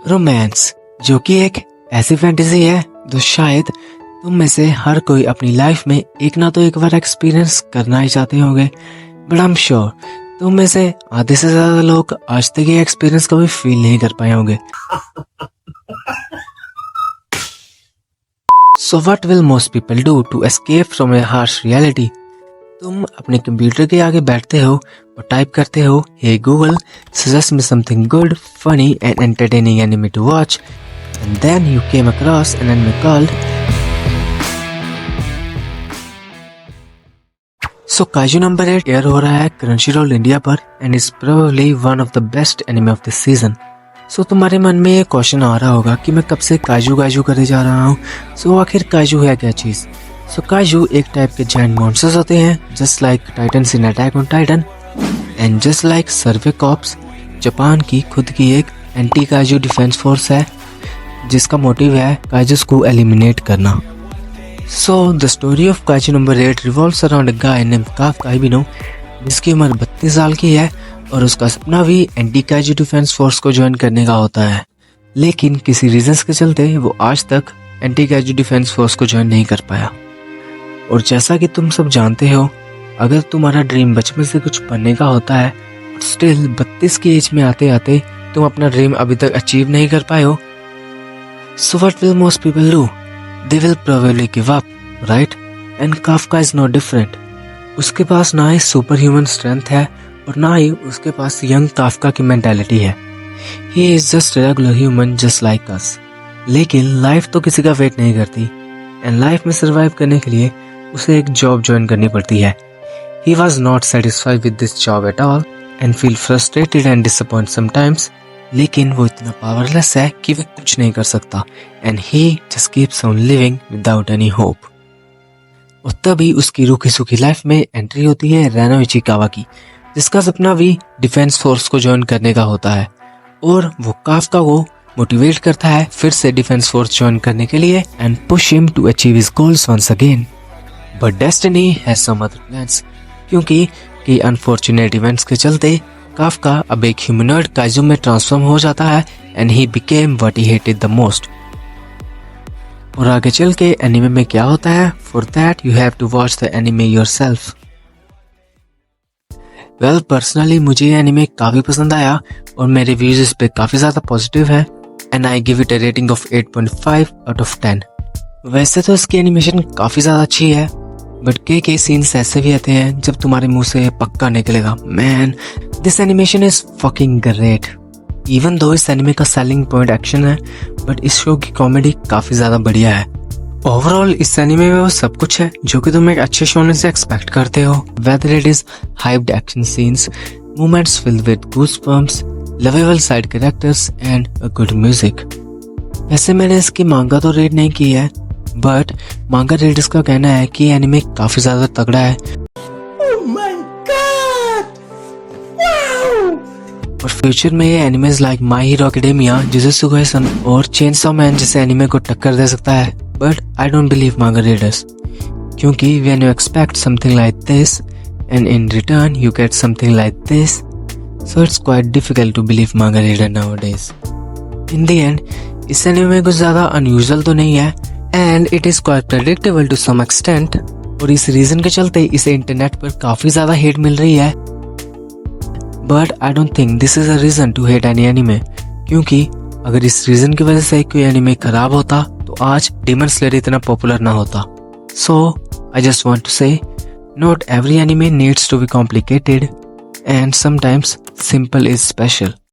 Romance, जो कि एक ऐसी फैंटेसी है जो शायद तुम में से हर कोई अपनी लाइफ में एक ना तो एक बार एक्सपीरियंस करना ही चाहते होंगे, बट आई एम श्योर तुम में से आधे से ज्यादा लोग आज तक ये एक्सपीरियंस कभी फील नहीं कर पाए होंगे। So what will most people do to escape from a harsh reality? तुम अपने कंप्यूटर के आगे बैठते हो और टाइप करते हो, Hey Google, suggest me something good, funny and entertaining anime to watch, and then you came across an anime called Kaiju number 8 air हो रहा है Crunchyroll इंडिया पर and is probably one of the best anime of this season. तुम्हारे मन में ये question आ रहा होगा कि मैं कब से काजू करे जा रहा हूँ। आखिर काजू है क्या चीज? काजू एक टाइप के जायंट मॉन्स्टर्स होते हैं, just like titans in Attack on Titan and just like Survey Corps. Japan की खुद की एक एंटी काजू डिफेंस फोर्स है जिसका मोटिव है काजूस को एलिमिनेट करना। द स्टोरी ऑफ काजू नंबर 8 रिवॉल्व्स अराउंड अ गाय नेम्ड काफका इबिनो, जिसकी उम्र 32 साल की है और उसका सपना भी एंटी काजू डिफेंस फोर्स को ज्वाइन करने का होता है, लेकिन किसी रीजंस के चलते वो आज तक एंटी काजू डिफेंस फोर्स को ज्वाइन नहीं कर पाया। और जैसा कि तुम सब जानते हो, अगर तुम्हारा ड्रीम बचपन से कुछ बनने का होता है और स्टिल 32 की एज में आते आते तुम अपना ड्रीम अभी तक अचीव नहीं कर पाए हो, so what will most people do? They will probably give up, right? And Kafka is not different. उसके पास ना ही सुपर ह्यूमन स्ट्रेंथ है और ना ही उसके पास यंग काफका की मेंटालिटी है। He is just regular human just like us. लेकिन life तो किसी का वेट नहीं करती एंड लाइफ में सरवाइव करने के लिए उसे एक जॉब ज्वाइन करनी पड़ती है। He was not satisfied with this job at all and feel frustrated and disappoint sometimes, लेकिन वो इतना पावरलेस है कि वह कुछ नहीं कर सकता and he just keeps on living without any hope. और तभी उसकी रूखी सूखी लाइफ में एंट्री होती है रेनो इचिकावा की, जिसका सपना भी डिफेंस फोर्स को ज्वाइन करने का होता है और वो काफका को मोटिवेट करता है फिर से डिफेंस फोर्स ज्वाइन करने के लिए and push him to achieve his goals once again. But destiny has some other plans, क्योंकि कई अनफॉर्चुनेट इवेंट्स के चलते काफका अब एक ह्यूमनॉइड काइजू में ट्रांसफॉर्म हो जाता है and he became what he hated the most. और आगे चल के एनिमे में क्या होता है, for that you have to watch the anime yourself. Well, personally मुझे ये एनिमे काफी पसंद आया और मेरे व्यूज इस पे काफी ज्यादा पॉजिटिव है and I give it a rating of 8.5 out of 10। वैसे तो इसकी एनिमेशन काफी ज्यादा अच्छी है, बट कई सीन्स ऐसे भी आते हैं जब तुम्हारे मुंह से पक्का निकलेगा, man this animation is fucking great. Even though इस एनिमे का सेलिंग पॉइंट एक्शन है, बट इस शो की कॉमेडी काफी ज्यादा बढ़िया है। ओवरऑल इस एनिमे में वो सब कुछ है जो कि तुम एक अच्छे शोने से एक्सपेक्ट करते हो, whether it is hyped action scenes, moments filled with goosebumps, lovable side characters and a good music. वैसे मैंने इसकी मांगा तो रेट नहीं की है, बट मांगा रेडर्स का कहना है कि एनिमे काफी ज्यादा तगड़ा है। Oh my God! Wow! और फ्यूचर में ये animes like my hero academia, jujutsu Kaisen और चेनसॉ मैन जैसे एनिमे को टक्कर दे सकता है, बट आई डोंट बिलीव मांगा रेडर्स, क्योंकि when you expect something like this and in return you get something like this, so it's quite difficult to believe manga reader nowadays. In the end, इस anime में कुछ ज्यादा unusual तो नहीं है and it is quite predictable to some extent, और इस reason के चलते इसे इंटरनेट पर काफी ज्यादा हेट मिल रही है। But I don't think this is a reason to hate any anime, क्योंकि अगर इस रीजन की वजह से कोई एनिमे खराब होता तो आज डीमन स्लेयर इतना पॉपुलर ना होता। So I just want to say, not every anime needs to be complicated and sometimes simple is special.